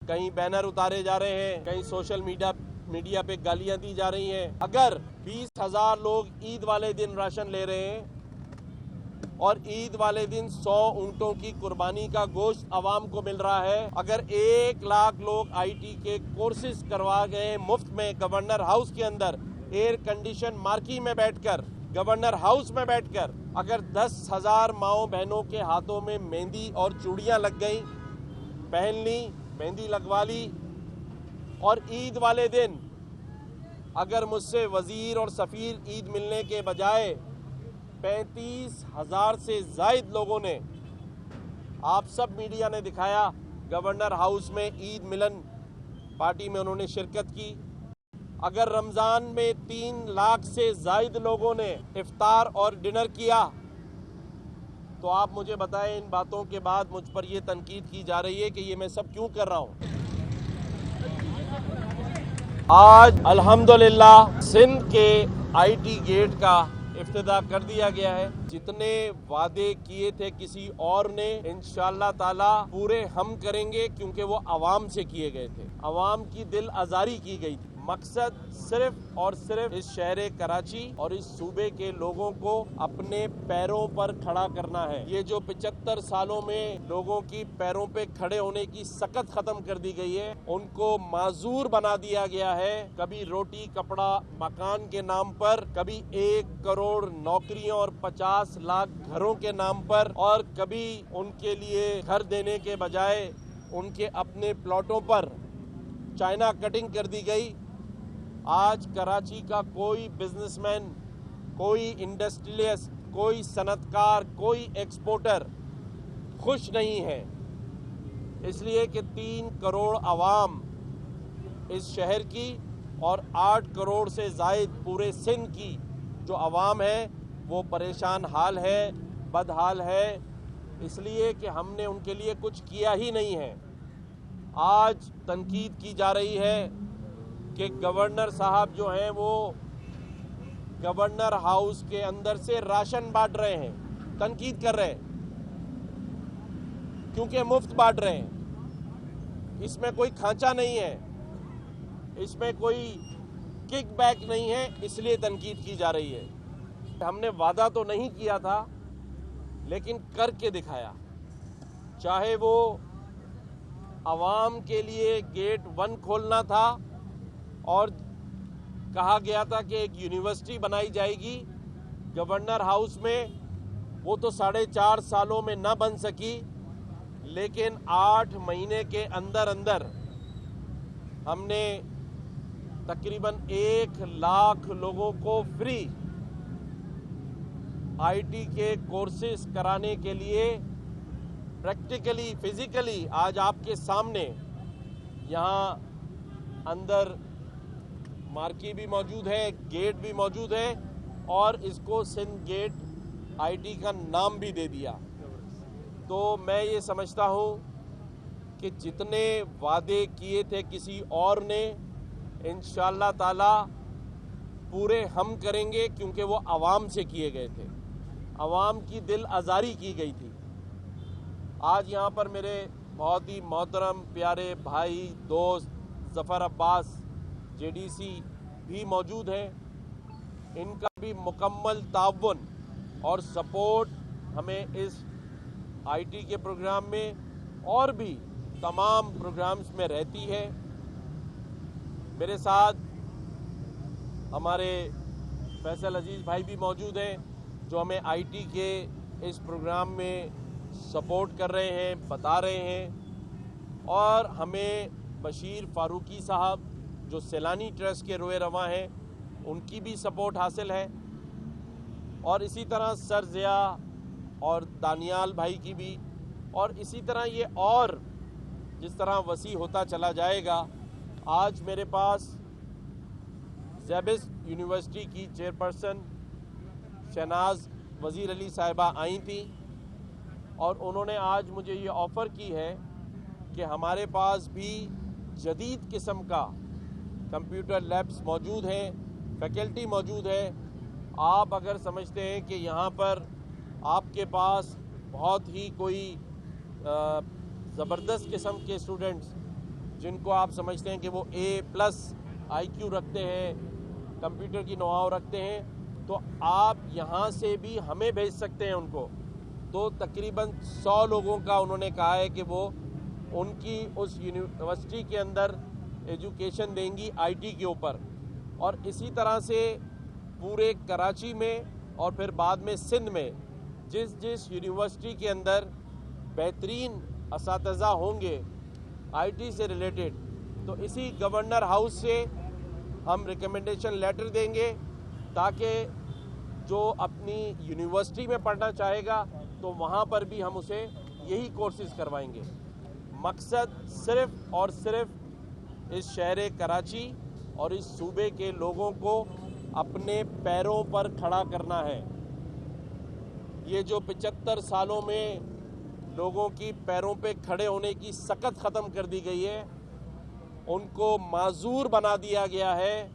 कहीं बैनर उतारे जा रहे हैं, कहीं सोशल मीडिया पे गालियां दी जा रही हैं। अगर 20,000 लोग ईद वाले दिन राशन ले रहे हैं और ईद वाले दिन 100 ऊंटों की कुर्बानी का गोश्त आवाम को मिल रहा है, अगर 1 लाख लोग आईटी के कोर्सेज करवा गए मुफ्त में गवर्नर हाउस के अंदर एयर कंडीशन मार्की में बैठकर, गवर्नर हाउस में बैठकर, अगर 10,000 माओ बहनों के हाथों में मेहंदी और चूड़ियां लग गई, पहन ली, मेहंदी लगवा ली, और ईद वाले दिन अगर मुझसे वजीर और सफीर ईद मिलने के बजाय 35,000 से जायद लोगों ने, आप सब मीडिया ने दिखाया, गवर्नर हाउस में ईद मिलन पार्टी में उन्होंने शिरकत की। अगर रमज़ान में 3 लाख से जायद लोगों ने इफ्तार और डिनर किया, तो आप मुझे बताएं, इन बातों के बाद मुझ पर यह तनकीद की जा रही है कि ये मैं सब क्यों कर रहा हूं। आज अल्हम्दुलिल्लाह सिंध के आईटी गेट का इफ्तिताह कर दिया गया है। जितने वादे किए थे किसी और ने, इंशाअल्लाह ताला पूरे हम करेंगे, क्योंकि वो आवाम से किए गए थे, आवाम की दिल आजारी की गई थी। मकसद सिर्फ और सिर्फ इस शहर कराची और इस सूबे के लोगों को अपने पैरों पर खड़ा करना है। ये जो 75 सालों में लोगों की पैरों पे खड़े होने की सकत खत्म कर दी गई है, उनको माजूर बना दिया गया है। कभी रोटी कपड़ा मकान के नाम पर, कभी 1 करोड़ नौकरियों और 50 लाख घरों के नाम पर, और कभी उनके लिए घर देने के बजाय उनके अपने प्लॉटों पर चाइना कटिंग कर दी गई। आज कराची का कोई बिजनेसमैन, कोई इंडस्ट्रियलिस्ट, कोई सनतकार, कोई एक्सपोर्टर खुश नहीं है, इसलिए कि 3 करोड़ आवाम इस शहर की और 8 करोड़ से जायद पूरे सिंध की जो आवाम है वो परेशान हाल है, बदहाल है, इसलिए कि हमने उनके लिए कुछ किया ही नहीं है। आज तनकीद की जा रही है कि गवर्नर साहब जो हैं वो गवर्नर हाउस के अंदर से राशन बांट रहे हैं, तनकीद कर रहे हैं, क्योंकि मुफ्त बांट रहे हैं। इसमें कोई खांचा नहीं है, इसमें कोई किक बैक नहीं है, इसलिए तनकीद की जा रही है। हमने वादा तो नहीं किया था, लेकिन करके दिखाया। चाहे वो आवाम के लिए गेट 1 खोलना था और कहा गया था कि एक यूनिवर्सिटी बनाई जाएगी गवर्नर हाउस में, वो तो 4.5 सालों में न बन सकी, लेकिन 8 महीने के अंदर अंदर हमने तकरीबन 1 लाख लोगों को फ्री आईटी के कोर्सेज कराने के लिए प्रैक्टिकली, फिजिकली आज आपके सामने यहाँ अंदर मार्की भी मौजूद है, गेट भी मौजूद है, और इसको सिंध गेट आईटी का नाम भी दे दिया। तो मैं ये समझता हूँ कि जितने वादे किए थे किसी और ने, इंशाअल्लाह ताला पूरे हम करेंगे, क्योंकि वो आवाम से किए गए थे, आवाम की दिल आजारी की गई थी। आज यहाँ पर मेरे बहुत ही मोहतरम प्यारे भाई दोस्त ज़फ़र अब्बास जेडीसी भी मौजूद हैं। इनका भी मुकम्मल ताउन और सपोर्ट हमें इस आईटी के प्रोग्राम में और भी तमाम प्रोग्राम्स में रहती है। मेरे साथ हमारे फैसल अजीज़ भाई भी मौजूद हैं, जो हमें आईटी के इस प्रोग्राम में सपोर्ट कर रहे हैं, बता रहे हैं, और हमें बशीर फारूकी साहब जो सैलानी ट्रस्ट के रोए रवां हैं, उनकी भी सपोर्ट हासिल है, और इसी तरह सर ज़िया और दानियाल भाई की भी, और इसी तरह ये और जिस तरह वसी होता चला जाएगा। आज मेरे पास ज़ेबिस यूनिवर्सिटी की चेयरपर्सन शहनाज वज़ीर अली साहिबा आई थी, और उन्होंने आज मुझे ये ऑफ़र की है कि हमारे पास भी जदीद किस्म का कंप्यूटर लैब्स मौजूद हैं, फैकल्टी मौजूद है। आप अगर समझते हैं कि यहाँ पर आपके पास बहुत ही कोई ज़बरदस्त किस्म के स्टूडेंट्स جن کو آپ سمجھتے ہیں کہ وہ A+ IQ رکھتے ہیں, کمپیوٹر کی نو-ہاؤ رکھتے ہیں, تو آپ یہاں سے بھی ہمیں بھیج سکتے ہیں ان کو. تو تقریباً 100 لوگوں کا انہوں نے کہا ہے کہ وہ ان کی اس یونیورسٹی کے اندر ایجوکیشن دیں گی IT کے اوپر. اور اسی طرح سے پورے کراچی میں اور پھر بعد میں سندھ میں جس یونیورسٹی کے اندر بہترین اساتذہ ہوں گے IT سے ریلیٹڈ, تو اسی گورنر ہاؤس سے ہم ریکمنڈیشن لیٹر دیں گے تاکہ جو اپنی یونیورسٹی میں پڑھنا چاہے گا تو وہاں پر بھی ہم اسے یہی کورسز کروائیں گے. مقصد صرف اور صرف اس شہر کراچی اور اس صوبے کے لوگوں کو اپنے پیروں پر کھڑا کرنا ہے. یہ جو 75 سالوں میں لوگوں کی پیروں پہ کھڑے ہونے کی سکت ختم کر دی گئی ہے, ان کو معذور بنا دیا گیا ہے.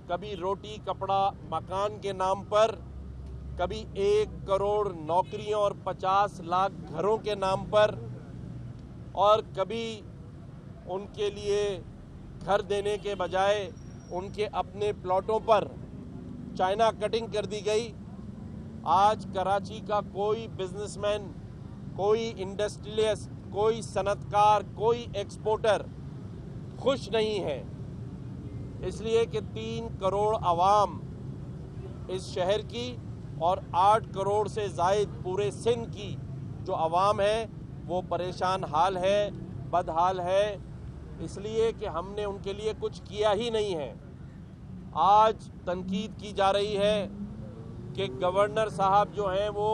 کبھی روٹی کپڑا مکان کے نام پر, کبھی 1 کروڑ نوکریوں اور 50 لاکھ گھروں کے نام پر, اور کبھی ان کے لیے گھر دینے کے بجائے ان کے اپنے پلاٹوں پر چائنا کٹنگ کر دی گئی. آج کراچی کا کوئی بزنس مین, کوئی انڈسٹریلسٹ, کوئی صنعت کار, کوئی ایکسپورٹر خوش نہیں ہے, اس لیے کہ 3 کروڑ عوام اس شہر کی اور 8 کروڑ سے زائد پورے سندھ کی جو عوام ہے وہ پریشان حال ہے, بدحال ہے, اس لیے کہ ہم نے ان کے لیے کچھ کیا ہی نہیں ہے. آج تنقید کی جا رہی ہے کہ گورنر صاحب جو ہیں وہ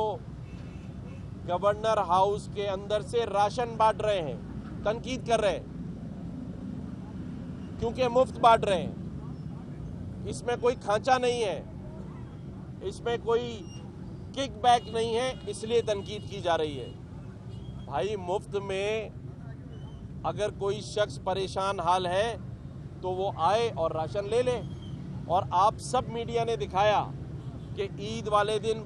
گورنر ہاؤس کے اندر سے راشن بانٹ رہے ہیں, تنقید کر رہے ہیں کیونکہ مفت بانٹ رہے ہیں. اس میں کوئی کھانچا نہیں ہے, اس میں کوئی کک بیک نہیں ہے, اس لیے تنقید کی جا رہی ہے. بھائی مفت میں اگر کوئی شخص پریشان حال ہے تو وہ آئے اور راشن لے لے. اور آپ سب میڈیا نے دکھایا کہ عید والے دن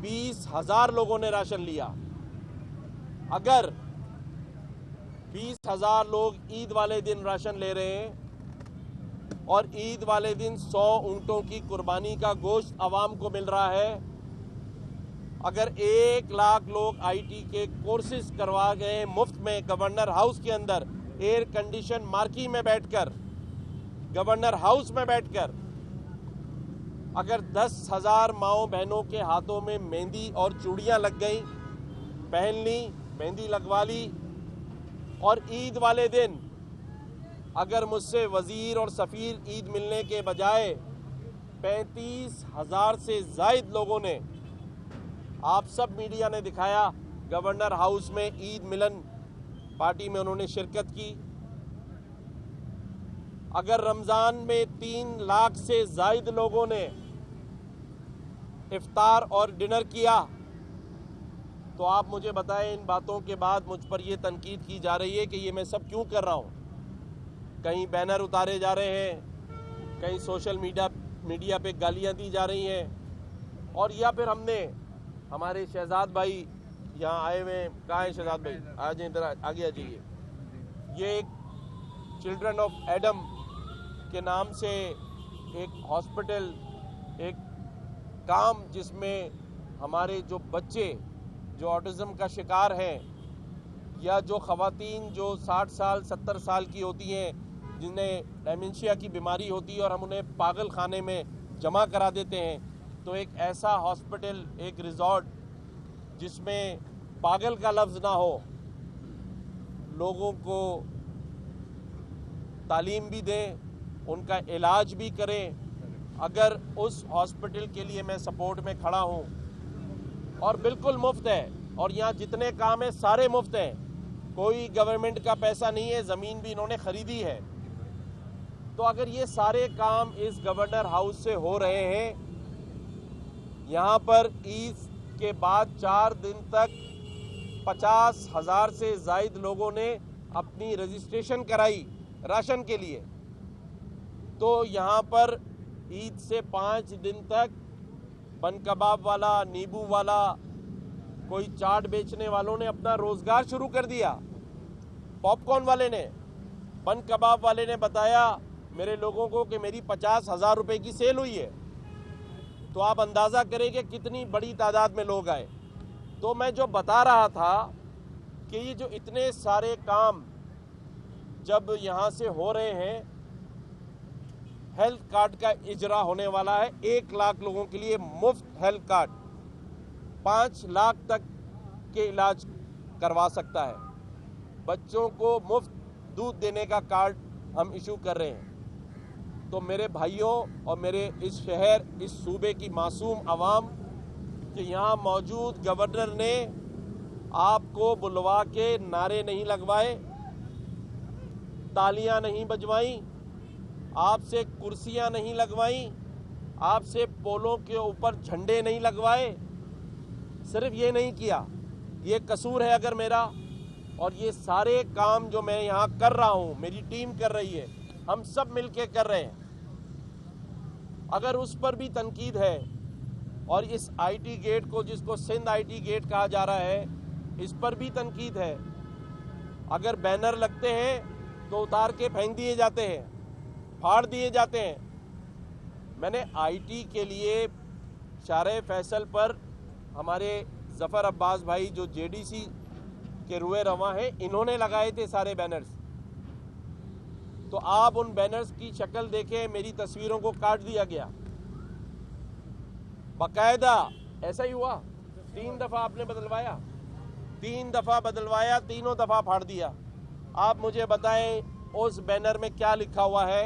20,000 لوگوں نے راشن لیا. اگر 20,000 لوگ عید والے دن راشن لے رہے ہیں اور عید والے دن 100 اونٹوں کی قربانی کا گوشت عوام کو مل رہا ہے, اگر 1 لاکھ لوگ IT کے کورسز کروا گئے مفت میں گورنر ہاؤس کے اندر, ایئر کنڈیشن مارکی میں بیٹھ کر, گورنر ہاؤس میں بیٹھ کر, اگر 10,000 ماؤں بہنوں کے ہاتھوں میں مہندی اور چوڑیاں لگ گئیں, پہن لی, مہندی لگوا لی, اور عید والے دن اگر مجھ سے وزیر اور سفیر عید ملنے کے بجائے 35,000 سے زائد لوگوں نے, آپ سب میڈیا نے دکھایا, گورنر ہاؤس میں عید ملن پارٹی میں انہوں نے شرکت کی. اگر رمضان میں 3 لاکھ سے زائد لوگوں نے افطار اور ڈنر کیا, تو آپ مجھے بتائیں ان باتوں کے بعد مجھ پر یہ تنقید کی جا رہی ہے کہ یہ میں سب کیوں کر رہا ہوں. کہیں بینر اتارے جا رہے ہیں, کہیں سوشل میڈیا پہ گالیاں دی جا رہی ہیں, اور یا پھر ہم نے ہمارے شہزاد بھائی یہاں آئے ہوئے ہیں, کہاں ہیں شہزاد بھائی, آ جائیں ادھر, آگے آ جائیے. یہ ایک چلڈرن آف ایڈم کے نام سے ایک ہاسپٹل, ایک کام جس میں ہمارے جو بچے جو آٹزم کا شکار ہیں, یا جو خواتین جو 60 سال 70 سال کی ہوتی ہیں جنہیں ڈیمنشیا کی بیماری ہوتی ہے اور ہم انہیں پاگل خانے میں جمع کرا دیتے ہیں, تو ایک ایسا ہاسپٹل, ایک ریزورٹ جس میں پاگل کا لفظ نہ ہو, لوگوں کو تعلیم بھی دیں, ان کا علاج بھی کریں, اگر اس ہاسپٹل کے لیے میں سپورٹ میں کھڑا ہوں, اور بالکل مفت ہے, اور یہاں جتنے کام ہیں سارے مفت ہیں, کوئی گورنمنٹ کا پیسہ نہیں ہے, زمین بھی انہوں نے خریدی ہے. تو اگر یہ سارے کام اس گورنر ہاؤس سے ہو رہے ہیں, یہاں پر عید کے بعد 4 دن تک 50,000 سے زائد لوگوں نے اپنی رجسٹریشن کرائی راشن کے لیے, تو یہاں پر عید سے 5 دن تک بن کباب والا, نیبو والا, کوئی چاٹ بیچنے والوں نے اپنا روزگار شروع کر دیا, پاپ کارن والے نے, बन कबाब वाले ने बताया मेरे लोगों को कि मेरी 50,000 रुपए की सेल हुई है, तो आप अंदाज़ा करें कि कितनी बड़ी तादाद में लोग आए। तो मैं जो बता रहा था कि ये जो इतने सारे काम जब यहाँ से हो रहे हैं, हेल्थ कार्ड का इजरा होने वाला है। 1 लाख लोगों के लिए मुफ्त हेल्थ कार्ड, 5 लाख तक के इलाज करवा सकता है। बच्चों को मुफ्त दूध देने का कार्ड हम इशू कर रहे हैं। तो मेरे भाइयों और मेरे इस शहर, इस सूबे की मासूम आवाम, कि यहाँ मौजूद गवर्नर ने आपको बुलवा के नारे नहीं लगवाए, तालियां नहीं बजवाई, आपसे कुर्सियां नहीं लगवाई, आपसे पोलों के ऊपर झंडे नहीं लगवाए। सिर्फ ये नहीं किया, ये कसूर है अगर मेरा, और ये सारे काम जो मैं यहाँ कर रहा हूँ, मेरी टीम कर रही है, हम सब मिलके कर रहे हैं। अगर उस पर भी तनकीद है, और इस आईटी गेट को, जिसको सिंध आईटी गेट कहा जा रहा है, इस पर भी तनकीद है। अगर बैनर लगते हैं तो उतार के फेंक दिए जाते हैं, फाड़ दिए जाते हैं। मैंने आईटी के लिए शारे फैसल पर हमारे जफर अब्बास भाई जो जेडीसी के रुए रवा हैं, इन्होंने लगाए थे सारे बैनर्स। तो आप उन बैनर्स की शक्ल देखें, मेरी तस्वीरों को काट दिया गया बाकायदा। ऐसा ही हुआ, 3 दफा आपने बदलवाया, 3 दफा बदलवाया, तीनों दफा फाड़ दिया। आप मुझे बताएं उस बैनर में क्या लिखा हुआ है?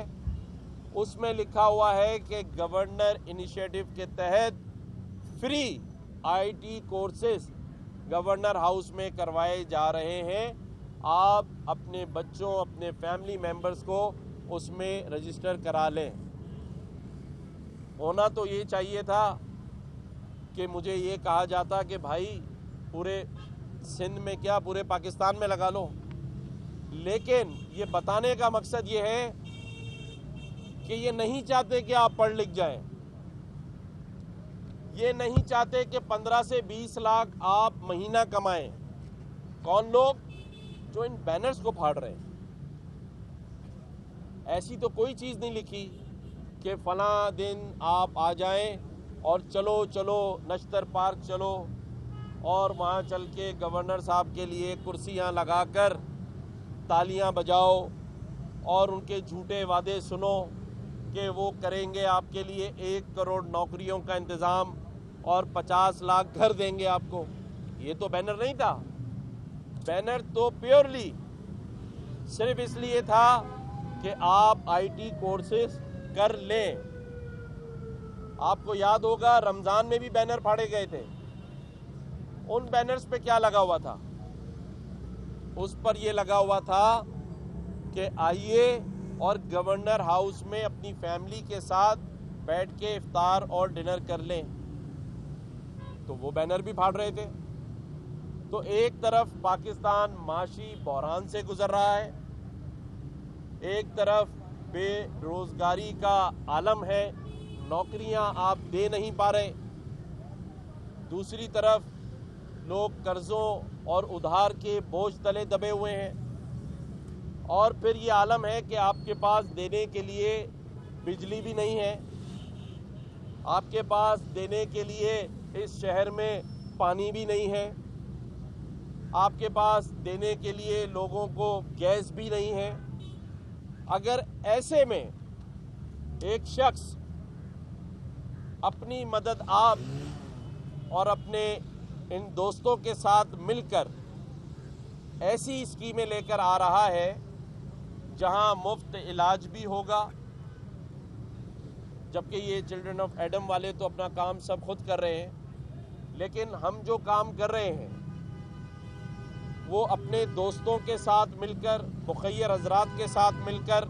उसमें लिखा हुआ है कि गवर्नर इनिशिएटिव के तहत free IT courses governor house में करवाए जा रहे हैं। आप अपने बच्चों, अपने फैमिली मेंबर्स को उसमें रजिस्टर करा लें। होना तो ये चाहिए था कि मुझे ये कहा जाता कि भाई पूरे सिंध में क्या, पूरे पाकिस्तान में लगा लो। लेकिन ये बताने का मकसद ये है कि ये नहीं चाहते कि आप पढ़ लिख जाएं। ये नहीं चाहते कि 15 से 20 लाख आप महीना कमाएं। कौन लोग? जो इन बैनर्स को फाड़ रहे हैं। ऐसी तो कोई चीज़ नहीं लिखी कि फला दिन आप आ जाएं और चलो चलो नश्तर पार्क चलो और वहाँ चल के गवर्नर साहब के लिए कुर्सियाँ लगाकर तालियां बजाओ और उनके झूठे वादे सुनो कि वो करेंगे आपके लिए 1 करोड़ नौकरियों का इंतज़ाम और 50 लाख घर देंगे आपको। ये तो बैनर नहीं था। बैनर तो प्योरली सिर्फ इसलिए था कि आप आईटी कोर्सेज कर लें। आपको याद होगा रमज़ान में भी बैनर फाड़े गए थे। उन बैनर्स पे क्या लगा हुआ था? उस पर ये लगा हुआ था कि आइए और गवर्नर हाउस में अपनी फैमिली के साथ बैठ के इफ्तार और डिनर कर लें। तो वो बैनर भी फाड़ रहे थे। तो एक तरफ पाकिस्तान माशी बहरान से गुजर रहा है, एक तरफ बेरोजगारी का आलम है, नौकरियां आप दे नहीं पा रहे, दूसरी तरफ लोग कर्जों और उधार के बोझ तले दबे हुए हैं, और फिर ये आलम है कि आपके पास देने के लिए बिजली भी नहीं है, आपके पास देने के लिए इस शहर में पानी भी नहीं है, आपके पास देने के लिए लोगों को गैस भी नहीं है। अगर ऐसे में एक शख्स अपनी मदद आप और अपने इन दोस्तों के साथ मिलकर ऐसी स्कीमें लेकर आ रहा है जहां मुफ्त इलाज भी होगा, जबकि ये चिल्ड्रन ऑफ एडम वाले तो अपना काम सब खुद कर रहे हैं, लेकिन हम जो काम कर रहे हैं वो अपने दोस्तों के साथ मिलकर, मुखय्यर हजरात के साथ मिलकर।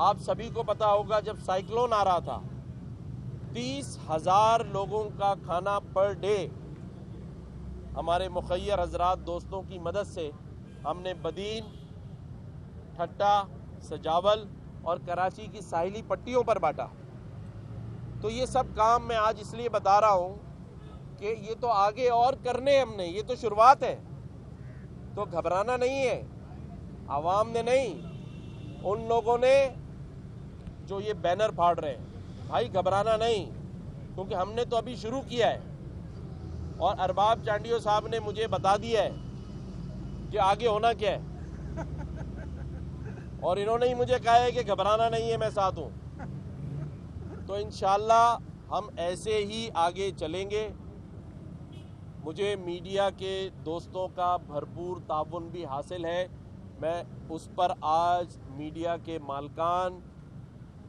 आप सभी को पता होगा जब साइक्लोन आ रहा था 30,000 लोगों का खाना पर डे हमारे मुखय्यर हजरात दोस्तों की मदद से हमने बदीन, ठट्टा, सजावल और कराची की साहिली पट्टियों पर बांटा। तो ये सब काम मैं आज इसलिए बता रहा हूँ कि ये तो आगे और करने हमने, ये तो शुरुआत है, तो घबराना नहीं है। आवाम ने नहीं, उन लोगों ने जो ये बैनर फाड़ रहे हैं। भाई घबराना नहीं, क्योंकि हमने तो अभी शुरू किया है और अरबाब चांडियो साहब ने मुझे बता दिया है कि आगे होना क्या है, और इन्होंने ही मुझे कहा है कि घबराना नहीं है, मैं साथ हूं। तो इंशाअल्लाह हम ऐसे ही आगे चलेंगे। मुझे मीडिया के दोस्तों का भरपूर ताउन भी हासिल है। मैं उस पर आज मीडिया के मालकान,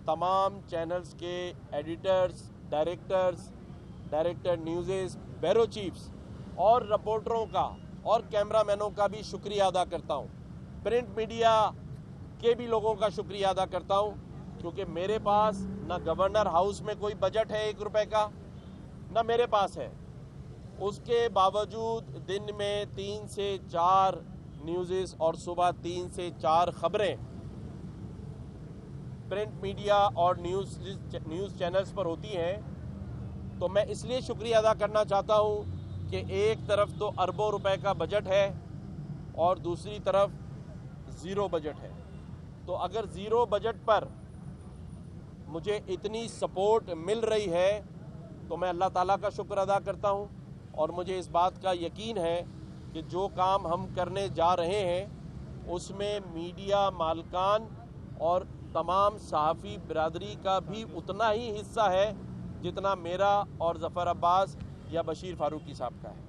तमाम चैनल्स के editors, director news, bureau chiefs और रिपोर्टरों का और कैमरामैनों का भी शुक्रिया अदा करता हूं। प्रिंट मीडिया के भी लोगों का शुक्रिया अदा करता हूं, क्योंकि मेरे पास ना गवर्नर हाउस में कोई बजट है 1 रुपए का, ना मेरे पास है। उसके बावजूद दिन में 3 से 4 न्यूज़ और सुबह 3 से 4 खबरें प्रिंट मीडिया और न्यूज़ चैनल्स पर होती हैं। तो मैं इसलिए शुक्रिया अदा करना चाहता हूं कि एक तरफ तो अरबों रुपए का बजट है और दूसरी तरफ ज़ीरो बजट है। तो अगर ज़ीरो बजट पर मुझे इतनी सपोर्ट मिल रही है तो मैं अल्लाह ताला का शुक्र अदा करता हूं, और मुझे इस बात का यकीन है कि जो काम हम करने जा रहे हैं उसमें मीडिया मालकान और तमाम सहाफ़ी बिरादरी का भी उतना ही हिस्सा है जितना मेरा और ज़फ़र अब्बास या बशीर फारूकी साहब का है।